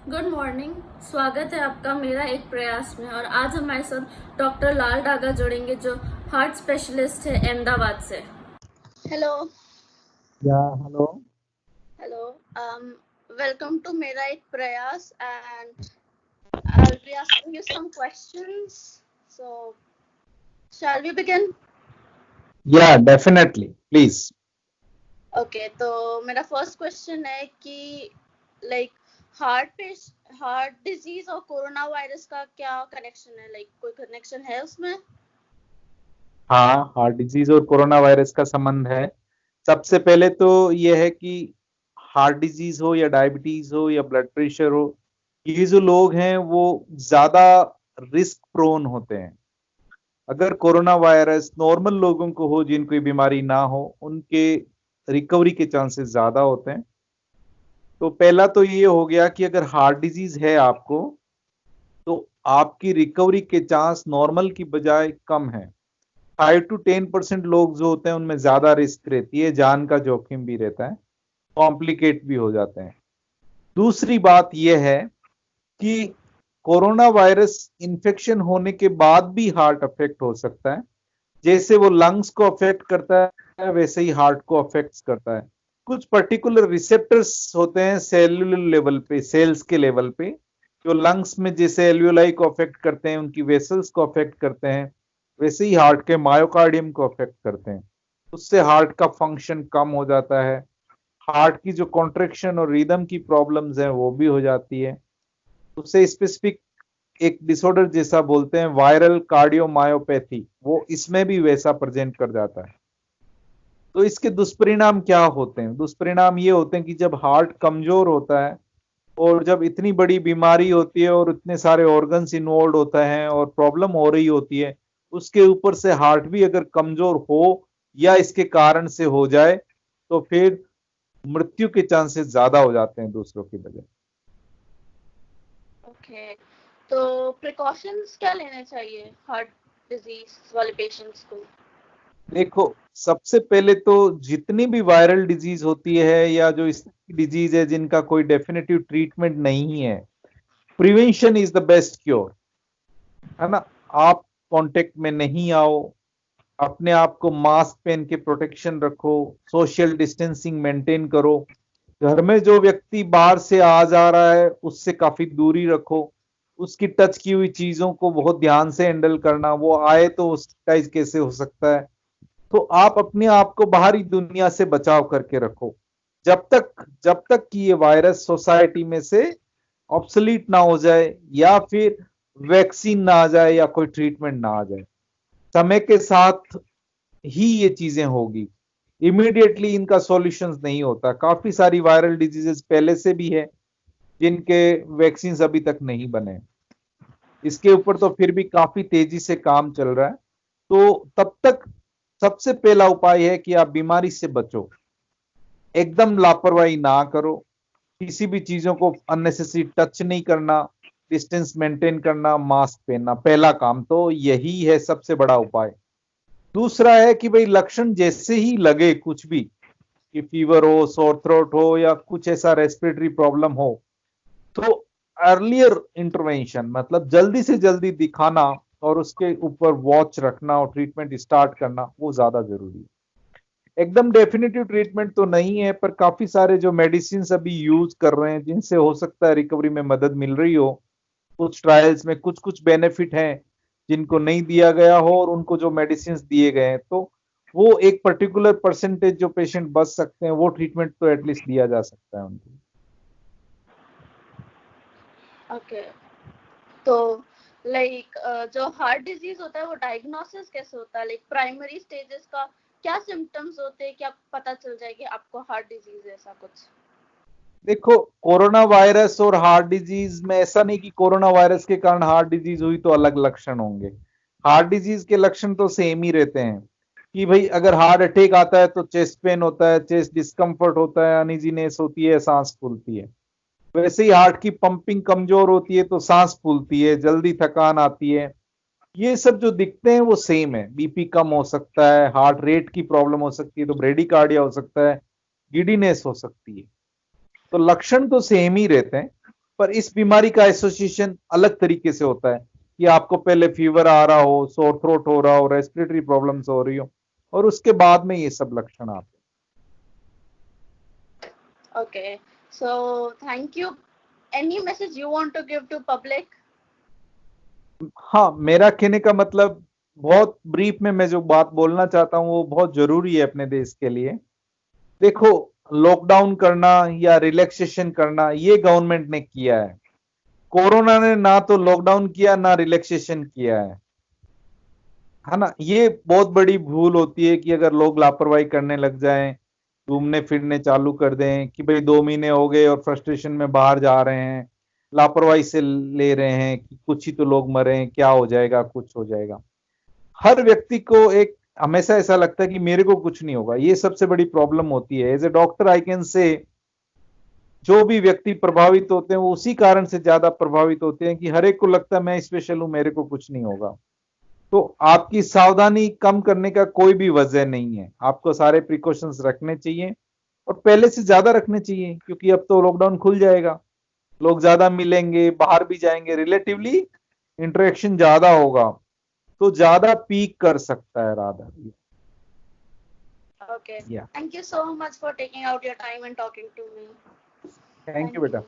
Good morning. स्वागत है आपका मेरा एक प्रयास में। और आज हमारे साथ डॉक्टर लाल डागा जुड़ेंगे जो हार्ट स्पेशलिस्ट है अहमदाबाद से। Hello. Yeah, hello. Hello. Welcome to मेरा एक प्रयास and I'll be asking you some questions. So, shall we begin? Yeah, definitely. Please. Okay, तो मेरा फर्स्ट क्वेश्चन है कि लाइक हार्ट डिजीज और कोरोना वायरस का क्या कनेक्शन है? कोई कनेक्शन है उसमें? हाँ, हार्ट डिजीज और कोरोना वायरस का संबंध है। सबसे पहले तो ये है कि हार्ट डिजीज हो या डायबिटीज हो या ब्लड प्रेशर हो, ये जो लोग हैं वो ज्यादा रिस्क प्रोन होते हैं। अगर कोरोना वायरस नॉर्मल लोगों को हो जिनको बीमारी ना हो, उनके रिकवरी के चांसेस ज्यादा होते हैं। तो पहला तो ये हो गया कि अगर हार्ट डिजीज है आपको, तो आपकी रिकवरी के चांस नॉर्मल की बजाय कम है। 5 to 10% लोग जो होते हैं उनमें ज्यादा रिस्क रहती है, जान का जोखिम भी रहता है, कॉम्प्लिकेट भी हो जाते हैं। दूसरी बात यह है कि कोरोना वायरस इन्फेक्शन होने के बाद भी हार्ट अफेक्ट हो सकता है। जैसे वो लंग्स को अफेक्ट करता है, वैसे ही हार्ट को अफेक्ट करता है। कुछ पर्टिकुलर रिसेप्टर्स होते हैं सेलुलर लेवल पे, सेल्स के लेवल पे, जो लंग्स में जैसे एल्वियोलाई को अफेक्ट करते हैं, उनकी वेसल्स को अफेक्ट करते हैं, वैसे ही हार्ट के मायोकार्डियम को अफेक्ट करते हैं। उससे हार्ट का फंक्शन कम हो जाता है, हार्ट की जो कॉन्ट्रेक्शन और रिदम की प्रॉब्लम्स हैं वो भी हो जाती है। उससे स्पेसिफिक एक डिसऑर्डर जैसा बोलते हैं वायरल कार्डियोमायोपैथी, वो इसमें भी वैसा प्रेजेंट कर जाता है। तो इसके दुष्परिणाम क्या होते हैं? दुष्परिणाम ये होते हैं कि जब हार्ट कमजोर होता है और जब इतनी बड़ी बीमारी होती है और इतने सारे ऑर्गन्स इन्वॉल्व होता है और प्रॉब्लम हो रही होती है, उसके ऊपर से हार्ट भी अगर कमजोर हो या इसके कारण से हो जाए, तो फिर मृत्यु के चांसेस ज्यादा हो जाते हैं दूसरों की बजाय। ओके, तो प्रिकॉशंस क्या लेने चाहिए हार्ट डिजीज वाले पेशेंट्स को? देखो, सबसे पहले तो जितनी भी वायरल डिजीज होती है या जो इस डिजीज है जिनका कोई डेफिनेटिव ट्रीटमेंट नहीं है, prevention is the best cure, है ना। आप कांटेक्ट में नहीं आओ, अपने आप को मास्क पहन के प्रोटेक्शन रखो, सोशल डिस्टेंसिंग मेंटेन करो, घर में जो व्यक्ति बाहर से आ जा रहा है उससे काफी दूरी रखो, उसकी टच की हुई चीजों को बहुत ध्यान से हैंडल करना, वो आए तो उसका कैसे हो सकता है। तो आप अपने आप को बाहरी दुनिया से बचाव करके रखो, जब तक कि ये वायरस सोसाइटी में से ऑब्सोलीट ना हो जाए या फिर वैक्सीन ना आ जाए या कोई ट्रीटमेंट ना आ जाए। समय के साथ ही ये चीजें होगी, इमीडिएटली इनका सॉल्यूशंस नहीं होता। काफी सारी वायरल डिजीजेस पहले से भी है जिनके वैक्सीन अभी तक नहीं बने। इसके ऊपर तो फिर भी काफी तेजी से काम चल रहा है। तो तब तक सबसे पहला उपाय है कि आप बीमारी से बचो, एकदम लापरवाही ना करो, किसी भी चीजों को अननेसेसरी टच नहीं करना, डिस्टेंस मेंटेन करना, मास्क पहनना, पहला काम तो यही है, सबसे बड़ा उपाय। दूसरा है कि भाई लक्षण जैसे ही लगे कुछ भी, कि फीवर हो, सोर थ्रोट हो या कुछ ऐसा रेस्पिरेटरी प्रॉब्लम हो, तो अर्लियर इंटरवेंशन मतलब जल्दी से जल्दी दिखाना और उसके ऊपर वॉच रखना और ट्रीटमेंट स्टार्ट करना वो ज्यादा जरूरी है। एकदम डेफिनेटिव ट्रीटमेंट तो नहीं है, पर काफी सारे जो मेडिसिन अभी यूज कर रहे हैं जिनसे हो सकता है रिकवरी में मदद मिल रही हो। कुछ ट्रायल्स में कुछ कुछ बेनिफिट हैं जिनको नहीं दिया गया हो, और उनको जो मेडिसिन दिए गए हैं, तो वो एक पर्टिकुलर परसेंटेज जो पेशेंट बच सकते हैं वो ट्रीटमेंट तो एटलीस्ट दिया जा सकता है उनको। ओके, तो जो हार्ट डिजीज होता है वो डायग्नोसिस कैसे होता है? प्राइमरी स्टेजेस का क्या सिम्टम्स होते हैं? क्या पता चल जाए कि आपको हार्ट डिजीज है, ऐसा कुछ? देखो, कोरोना वायरस और हार्ट डिजीज में ऐसा नहीं कि कोरोना वायरस के कारण हार्ट डिजीज हुई तो अलग लक्षण होंगे। हार्ट डिजीज के लक्षण तो सेम ही रहते हैं, कि भाई अगर हार्ट अटैक आता है तो चेस्ट पेन होता है, चेस्ट डिस्कम्फर्ट होता है, अनइजीनेस होती है, सांस फूलती है। वैसे ही हार्ट की पंपिंग कमजोर होती है तो सांस फूलती है, जल्दी थकान आती है। ये सब जो दिखते हैं वो सेम है। बीपी कम हो सकता है, हार्ट रेट की प्रॉब्लम हो सकती है तो ब्रेडिकार्डिया हो सकता है, गिडीनेस हो सकती है। तो लक्षण तो सेम ही रहते हैं, पर इस बीमारी का एसोसिएशन अलग तरीके से होता है कि आपको पहले फीवर आ रहा हो, सोर थ्रोट हो रहा हो, रेस्पिरेटरी प्रॉब्लम्स हो रही हो, और उसके बाद में ये सब लक्षण आते हैं। Okay, so thank you. Any message you want to give to public? हाँ, मेरा कहने का मतलब बहुत ब्रीफ में मैं जो बात बोलना चाहता हूँ वो बहुत जरूरी है अपने देश के लिए। देखो, लॉकडाउन करना या रिलैक्सेशन करना ये गवर्नमेंट ने किया है। कोरोना ने ना तो लॉकडाउन किया ना रिलैक्सेशन किया है ना। ये बहुत बड़ी भूल होती है कि अगर लोग लापरवाही करने लग जाएं, घूमने फिरने चालू कर दें कि भाई 2 महीने हो गए और फ्रस्ट्रेशन में बाहर जा रहे हैं, लापरवाही से ले रहे हैं कि कुछ ही तो लोग मरे, क्या हो जाएगा, कुछ हो जाएगा। हर व्यक्ति को एक हमेशा ऐसा लगता है कि मेरे को कुछ नहीं होगा। ये सबसे बड़ी प्रॉब्लम होती है। As a doctor I can say जो भी व्यक्ति प्रभावित होते हैं वो उसी कारण से ज्यादा प्रभावित होते हैं कि हर एक को लगता है मैं स्पेशल हूं, मेरे को कुछ नहीं होगा। तो आपकी सावधानी कम करने का कोई भी वजह नहीं है। आपको सारे प्रिकॉशंस रखने चाहिए और पहले से ज्यादा रखने चाहिए, क्योंकि अब तो लॉकडाउन खुल जाएगा, लोग ज्यादा मिलेंगे, बाहर भी जाएंगे, रिलेटिवली इंटरेक्शन ज्यादा होगा, तो ज्यादा पीक कर सकता है राधा। Okay. या Thank you so much for taking out your time and talking to me. Thank Thank you you. बेटा।